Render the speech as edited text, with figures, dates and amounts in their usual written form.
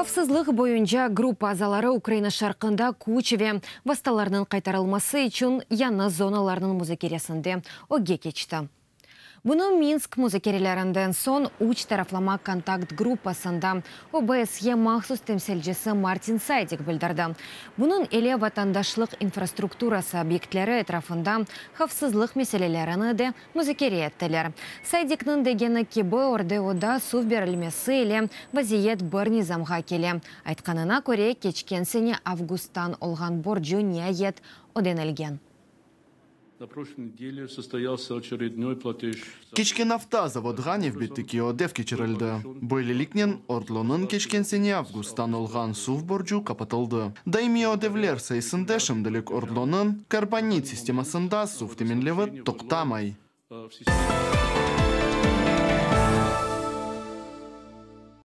Хавсызлық бойынша группа азалары Украина шарқында Кучеве басталарының қайтарылмасы үшін яны зоналарының музыкересінде оге кечті. Бұны Минск музыкерелерінден сон уч тарафлама контакт группасында ОБСЕ махсус темселжесі Мартин Сайдик білдірді. Бұның еле ватандашлық инфраструктурасы объектлері этрafында хавсызлық меселелеріні де музыкере еттілер. Сайдикнің дегені кебі ордеода сув берілмесі еле вазиет бір низамға келе. Айтқанына көре кечкенсене августтан олған борджу не ет оденелген. На прошлой неделе состоялся очередной платеж. Кечкен автозавод Ганев биттики одев кечерилди. Были ликнен ордлонун кечкенсене августтан олган сув борджу капатылды. Дайми одевлер сайсында шымдылык ордлонун карбонит системасында сув теменлеви токтамай.